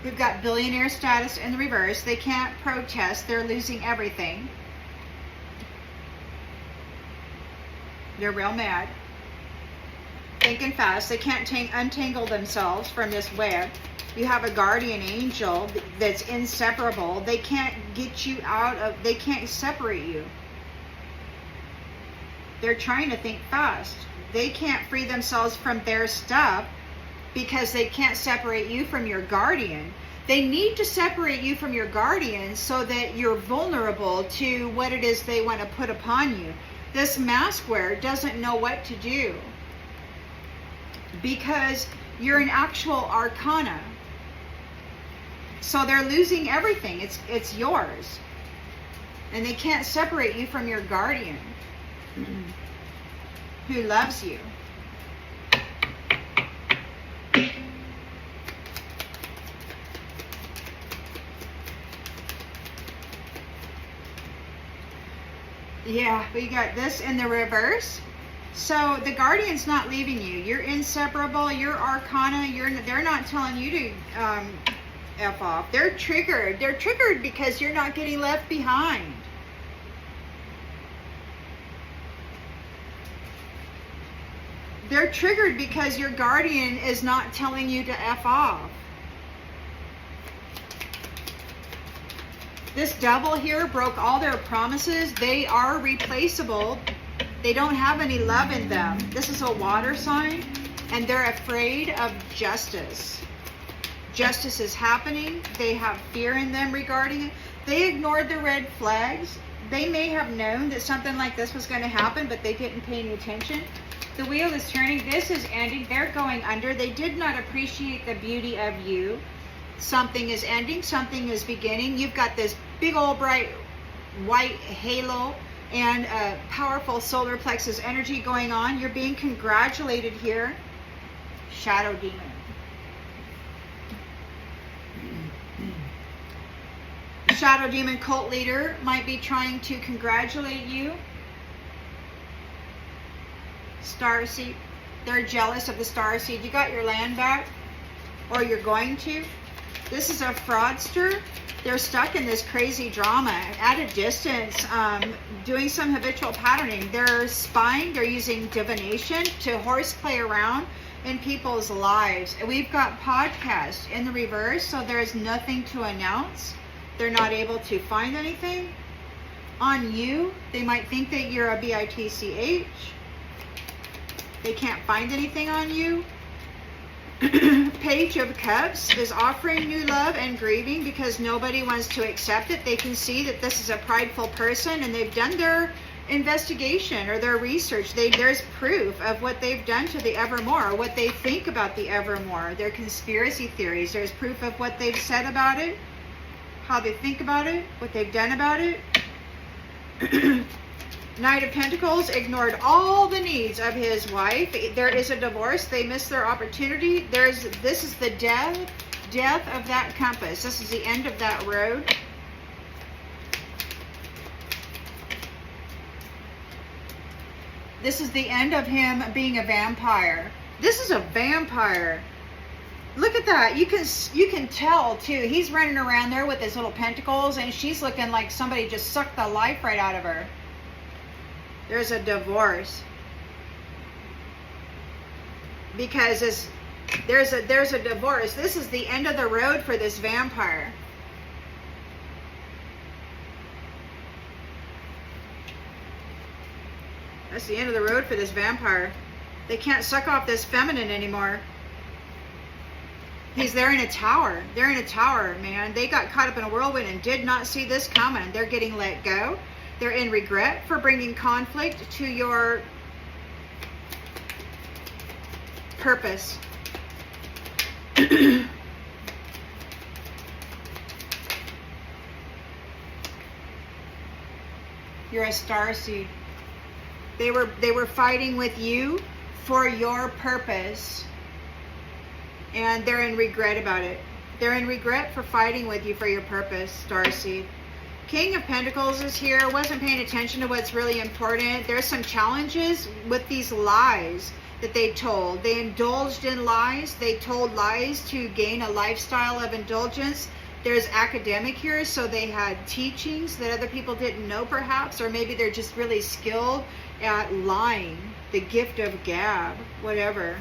We've got billionaire status in the reverse. They can't protest. They're losing everything. They're real mad. Thinking fast. They can't untangle themselves from this web. You have a guardian angel that's inseparable. They can't get you out of, they can't separate you. They're trying to think fast. They can't free themselves from their stuff because they can't separate you from your guardian. They need to separate you from your guardian so that you're vulnerable to what it is they want to put upon you. This mask wearer doesn't know what to do because you're an actual arcana. So they're losing everything. It's yours. And they can't separate you from your guardian who loves you. Yeah, we got this in the reverse. So the guardian's not leaving you. You're inseparable. You're arcana. They're not telling you to F off. They're triggered. They're triggered because you're not getting left behind. They're triggered because your guardian is not telling you to F off. This devil here broke all their promises. They are replaceable. They don't have any love in them. This is a water sign, and they're afraid of justice. Justice is happening. They have fear in them regarding it. They ignored the red flags. They may have known that something like this was going to happen, but they didn't pay any attention. The wheel is turning. This is ending. They're going under. They did not appreciate the beauty of you. Something is ending. Something is beginning. You've got this big old bright white halo and a powerful solar plexus energy going on. You're being congratulated here. Shadow demon. Shadow demon cult leader might be trying to congratulate you. Starseed. They're jealous of the starseed. You got your land back, or you're going to. This is a fraudster. They're stuck in this crazy drama at a distance, doing some habitual patterning. They're spying. They're using divination to horseplay around in people's lives. We've got podcasts in the reverse, so there's nothing to announce. They're not able to find anything on you. They might think that you're a bitch. They can't find anything on you. Page of Cups is offering new love and grieving because nobody wants to accept it. They can see that this is a prideful person, and they've done their investigation or their research. There's proof of what they've done to the Evermore, what they think about the Evermore, their conspiracy theories. There's proof of what they've said about it, how they think about it, what they've done about it. Knight of Pentacles ignored all the needs of his wife. There is a divorce. They missed their opportunity. This is the death of that compass. This is the end of that road. This is the end of him being a vampire. This is a vampire. Look at that. You can tell too. He's running around there with his little pentacles, and she's looking like somebody just sucked the life right out of her. There's a divorce. Because this There's a divorce. This is the end of the road for this vampire. That's the end of the road for this vampire. They can't suck off this feminine anymore. They're in a tower. They're in a tower, man. They got caught up in a whirlwind and did not see this coming. They're getting let go. They're in regret for bringing conflict to your purpose. You're a starseed. They were fighting with you for your purpose, and they're in regret about it. They're in regret for fighting with you for your purpose, starseed. King of Pentacles is here. Wasn't paying attention to what's really important. There's some challenges with these lies that they told. They indulged in lies. They told lies to gain a lifestyle of indulgence. There's academic here, so they had teachings that other people didn't know perhaps, or maybe they're just really skilled at lying. The gift of gab, whatever.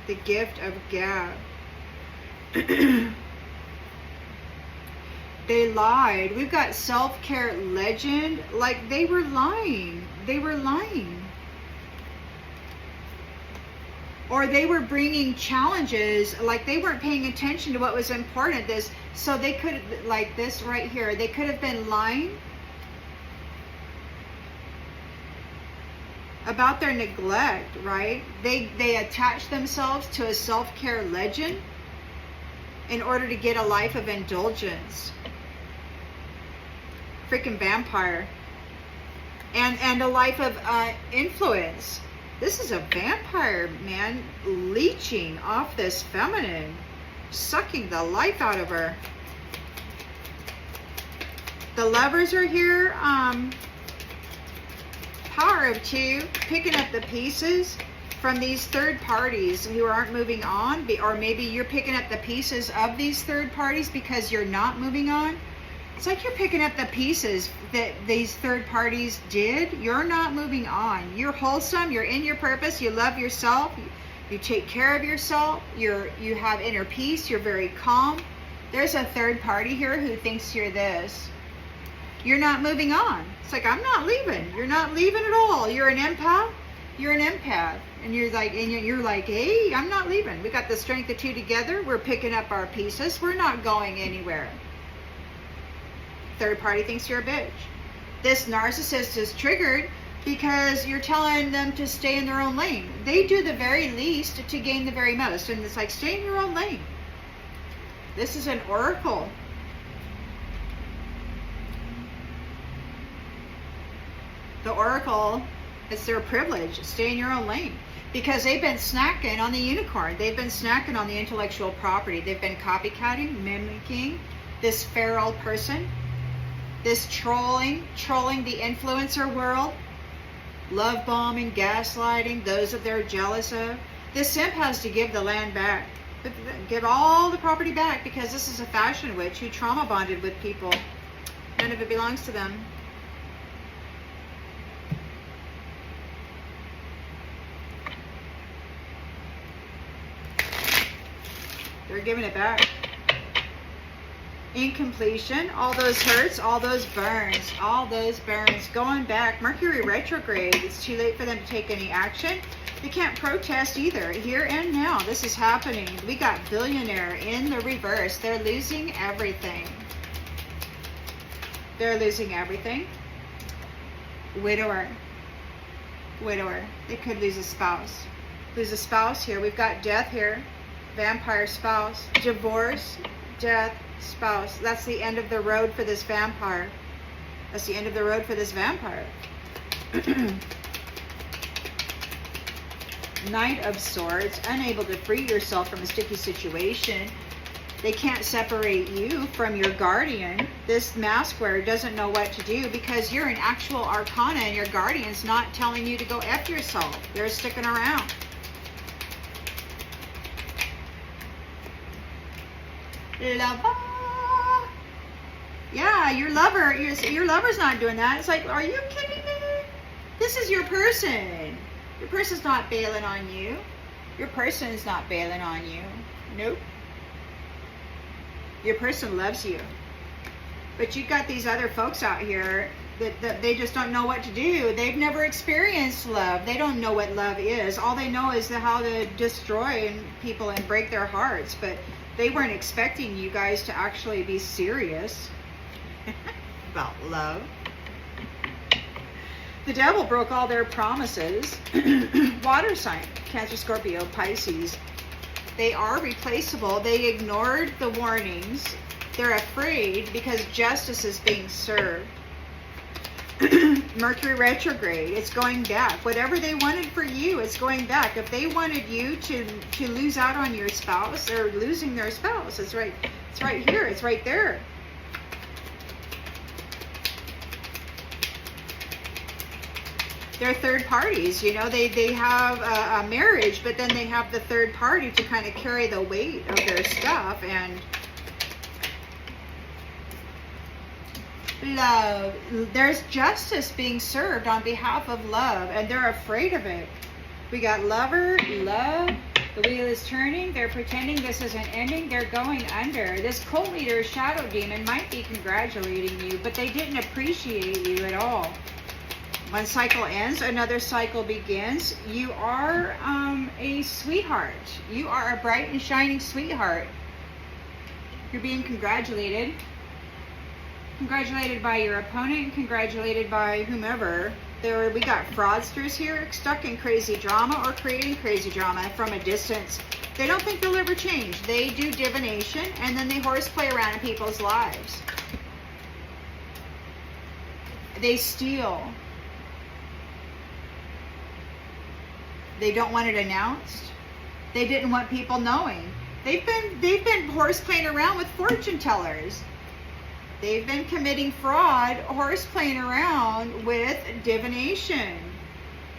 The gift of gab. They lied. We've got self-care legend. Like, they were lying. They were lying. Or they were bringing challenges, like they weren't paying attention to what was important. So they could, like this right here, they could have been lying about their neglect, right? They attached themselves to a self-care legend in order to get a life of indulgence. Freaking vampire. And a life of influence. This is a vampire, man, leeching off this feminine, sucking the life out of her. The lovers are here. Power of 2, picking up the pieces from these third parties who aren't moving on, or maybe you're picking up the pieces of these third parties because you're not moving on. It's like you're picking up the pieces that these third parties did. You're not moving on. You're wholesome. You're in your purpose. You love yourself. You take care of yourself. You have inner peace. You're very calm. There's a third party here who thinks you're this. You're not moving on. It's like, I'm not leaving. You're not leaving at all. You're an empath. You're an empath. And you're like, hey, I'm not leaving. We got the strength of 2 together. We're picking up our pieces. We're not going anywhere. Third party thinks you're a bitch. This narcissist is triggered because you're telling them to stay in their own lane. They do the very least to gain the very most. And it's like, stay in your own lane. This is an oracle. The oracle, it's their privilege. Stay in your own lane. Because they've been snacking on the unicorn. They've been snacking on the intellectual property. They've been copycatting, mimicking this feral person. This trolling the influencer world, love bombing, gaslighting, those that they're jealous of. This simp has to give the land back. Give all the property back, because this is a fashion witch who trauma bonded with people. None of it belongs to them. They're giving it back. Incompletion, all those hurts, all those burns, going back. Mercury retrograde. It's too late for them to take any action. They can't protest either. Here and now, this is happening. We got billionaire in the reverse. They're losing everything. They're losing everything. Widower. They could lose a spouse. Lose a spouse here. We've got death here. Vampire spouse. Divorce. Death. Spouse. That's the end of the road for this vampire. That's the end of the road for this vampire. Knight of Swords. Unable to free yourself from a sticky situation. They can't separate you from your guardian. This mask wearer doesn't know what to do because you're an actual arcana and your guardian's not telling you to go F yourself. They're sticking around. Lover. Yeah, your lover's not doing that. It's like, are you kidding me? This is your person. Your person's not bailing on you. Your person is not bailing on you. Nope. Your person loves you. But you've got these other folks out here that they just don't know what to do. They've never experienced love. They don't know what love is. All they know is how to destroy people and break their hearts. But they weren't expecting you guys to actually be serious about love. The devil broke all their promises. Water sign, Cancer, Scorpio, Pisces. They are replaceable. They ignored the warnings. They're afraid because justice is being served. Mercury retrograde, it's going back. Whatever they wanted for you, it's going back. If they wanted you to lose out on your spouse, they're losing their spouse. It's right here. It's right there. They're third parties, you know, they have a marriage, but then they have the third party to kind of carry the weight of their stuff. And love, there's justice being served on behalf of love, and they're afraid of it. We got lover, love, the wheel is turning, they're pretending this isn't ending, they're going under. This cult leader, shadow demon, might be congratulating you, but they didn't appreciate you at all. One cycle ends, another cycle begins. You are a sweetheart. You are a bright and shining sweetheart. You're being congratulated. Congratulated by your opponent, congratulated by whomever. We got fraudsters here, stuck in crazy drama or creating crazy drama from a distance. They don't think they'll ever change. They do divination, and then they horseplay around in people's lives. They steal. They don't want it announced. They didn't want people knowing. They've been horseplaying around with fortune tellers. They've been committing fraud, horseplaying around with divination.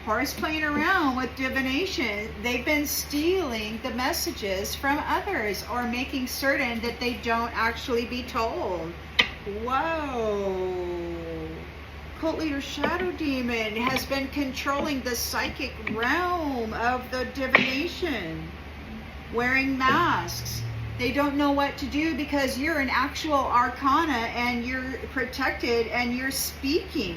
Horseplaying around with divination. They've been stealing the messages from others or making certain that they don't actually be told. Whoa. Cult leader shadow demon has been controlling the psychic realm of the divination, wearing masks. They don't know what to do because you're an actual arcana and you're protected and you're speaking.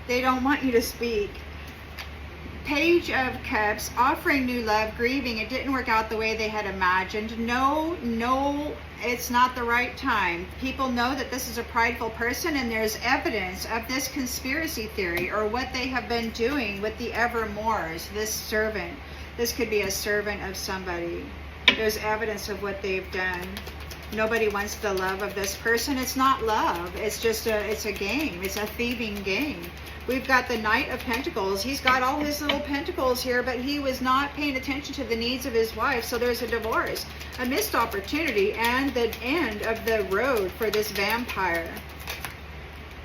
They don't want you to speak. Page of Cups, offering new love, grieving. It didn't work out the way they had imagined. No, it's not the right time. People know that this is a prideful person, and there's evidence of this conspiracy theory or what they have been doing with the Evermores, this servant. This could be a servant of somebody. There's evidence of what they've done. Nobody wants the love of this person. It's not love. It's just it's a game. It's a thieving game. We've got the Knight of Pentacles. He's got all his little pentacles here, but he was not paying attention to the needs of his wife. So there's a divorce, a missed opportunity, and the end of the road for this vampire.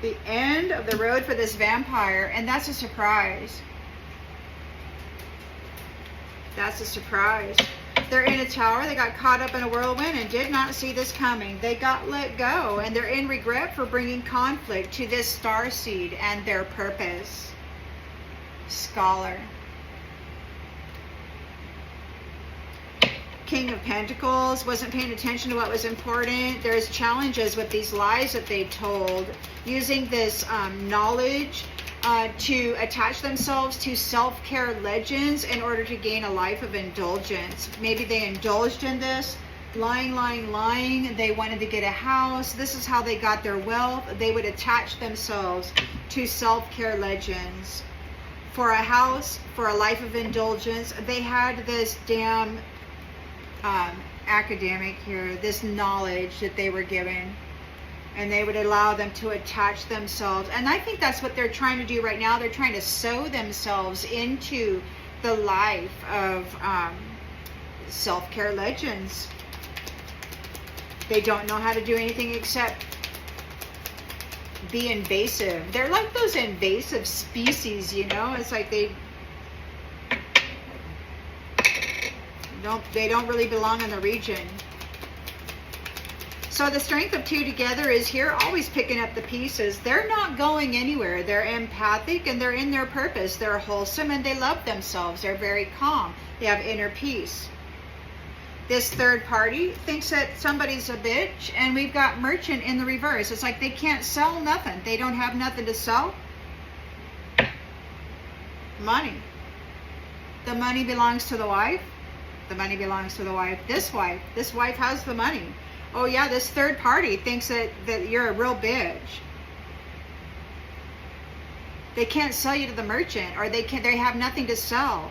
The end of the road for this vampire, and that's a surprise. That's a surprise. They're in a tower. They got caught up in a whirlwind and did not see this coming. They got let go, and they're in regret for bringing conflict to this starseed and their purpose. Scholar. King of Pentacles wasn't paying attention to what was important. There's challenges with these lies that they told, using this knowledge to attach themselves to self-care legends in order to gain a life of indulgence. Maybe they indulged in this, lying. They wanted to get a house. This is how they got their wealth. They would attach themselves to self-care legends for a house, for a life of indulgence. They had this damn academic here, this knowledge that they were given, and they would allow them to attach themselves. And I think that's what they're trying to do right now. They're trying to sew themselves into the life of self-care legends. They don't know how to do anything except be invasive. They're like those invasive species, you know? It's like they don't really belong in the region. So the strength of two together is here, always picking up the pieces. They're not going anywhere. They're empathic and they're in their purpose. They're wholesome and they love themselves. They're very calm. They have inner peace. This third party thinks that somebody's a bitch, and we've got merchant in the reverse. It's like they can't sell nothing. They don't have nothing to sell. Money. The money belongs to the wife. The money belongs to the wife. This wife has the money. Oh yeah, this third party thinks that you're a real bitch. They can't sell you to the merchant, or they have nothing to sell.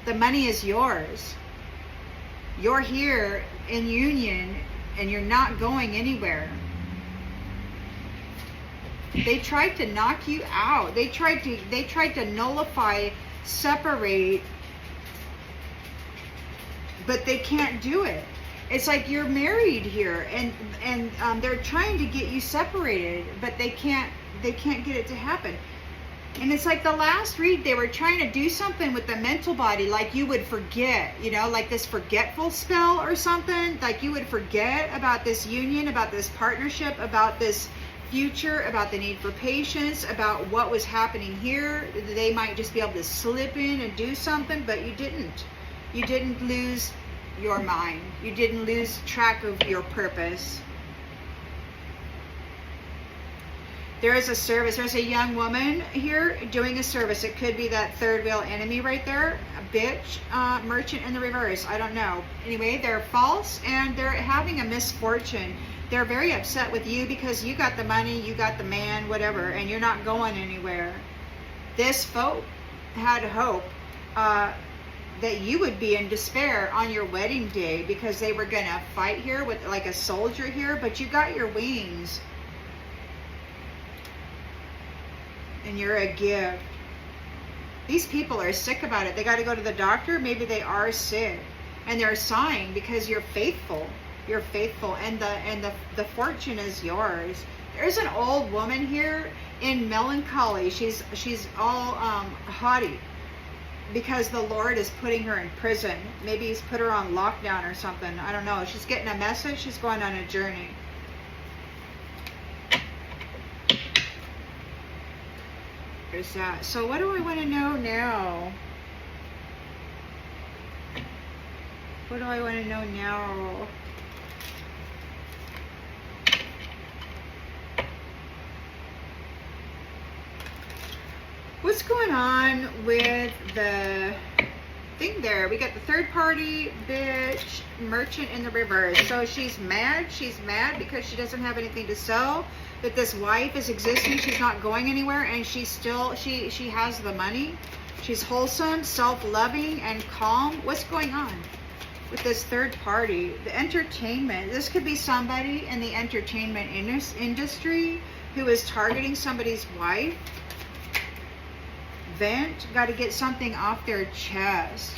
The money is yours. You're here in union and you're not going anywhere. They tried to knock you out. They tried to nullify, separate, but they can't do it. It's like you're married here and they're trying to get you separated, but they can't get it to happen. And it's like the last read, they were trying to do something with the mental body, like you would forget, you know, like this forgetful spell or something, like you would forget about this union, about this partnership, about this future, about the need for patience, about what was happening here. They might just be able to slip in and do something, but you didn't. You didn't lose your mind. You didn't lose track of your purpose. There is a service. There's a young woman here doing a service. It could be that third wheel enemy right there. A bitch, merchant in the reverse. I don't know. Anyway, they're false and they're having a misfortune. They're very upset with you because you got the money, you got the man, whatever, and you're not going anywhere. This folk had hope that you would be in despair on your wedding day because they were going to fight here with like a soldier here, but you got your wings. And you're a gift. These people are sick about it. They got to go to the doctor. Maybe they are sick, and they're sighing because you're faithful. You're faithful, and the fortune is yours. There's an old woman here in melancholy. She's all haughty because the Lord is putting her in prison. Maybe He's put her on lockdown or something. I don't know. She's getting a message. She's going on a journey. There's that. So what do I want to know now? What do I want to know now? What's going on with the thing there? We got the third party, bitch, merchant in the reverse. So she's mad. She's mad because she doesn't have anything to sell. That this wife is existing. She's not going anywhere, and she's still, she has the money. She's wholesome, self-loving, and calm. What's going on with this third party? The entertainment. This could be somebody in the entertainment industry who is targeting somebody's wife. Vent, got to get something off their chest.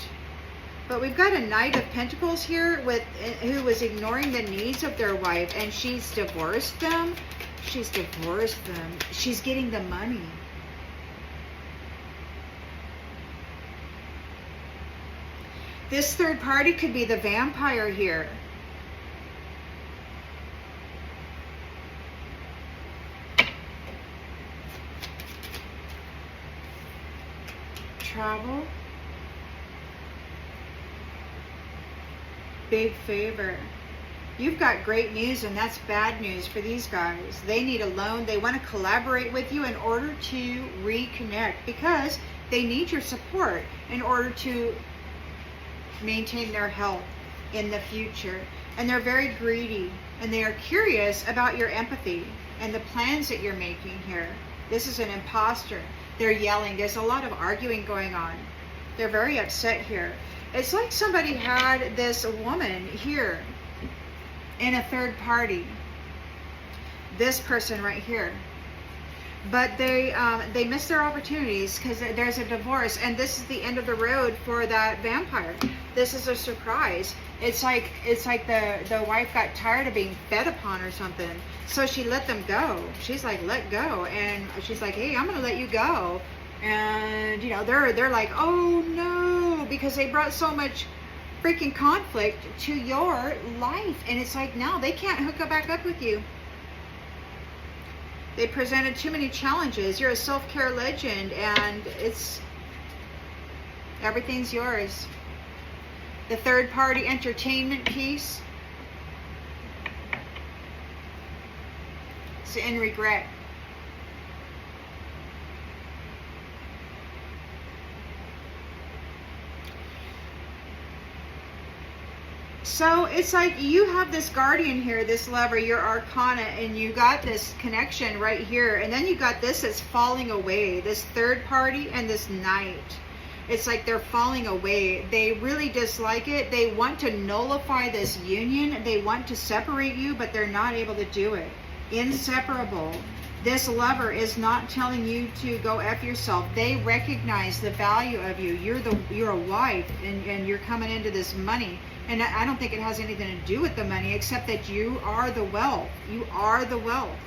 But we've got a Knight of Pentacles here with who was ignoring the needs of their wife, and she's divorced them. She's divorced them. She's getting the money. This third party could be the vampire here. Travel. Big favor. You've got great news, and that's bad news for these guys. They need a loan. They want to collaborate with you in order to reconnect because they need your support in order to maintain their health in the future. And they're very greedy, and they are curious about your empathy and the plans that you're making here. This is an imposter. They're yelling. There's a lot of arguing going on. They're very upset here. It's like somebody had this woman here in a third party, this person right here, but they missed their opportunities because there's a divorce, and this is the end of the road for that vampire. This is a surprise. It's like the wife got tired of being fed upon or something, so she let them go. She's like, let go, and she's like, hey, I'm gonna let you go. And you know, they're like, oh no, because they brought so much freaking conflict to your life. And it's like, now they can't hook back up with you. They presented too many challenges. You're a self-care legend, and everything's yours. The third party entertainment piece. It's in regret. So it's like you have this guardian here, this lover, your arcana, and you got this connection right here. And then you got this that's falling away, this third party and this knight. It's like they're falling away. They really dislike it. They want to nullify this union. They want to separate you, but they're not able to do it. Inseparable. This lover is not telling you to go F yourself. They recognize the value of you. You're a wife, and you're coming into this money. And I don't think it has anything to do with the money, except that you are the wealth. You are the wealth.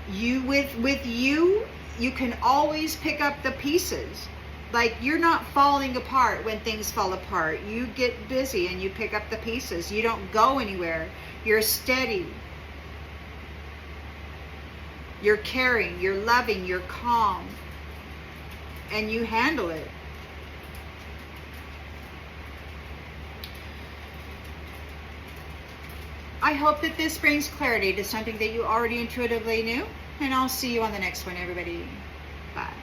With you, you can always pick up the pieces. Like, you're not falling apart when things fall apart. You get busy and you pick up the pieces. You don't go anywhere. You're steady. You're caring, you're loving, you're calm. And you handle it. I hope that this brings clarity to something that you already intuitively knew. And I'll see you on the next one, everybody. Bye.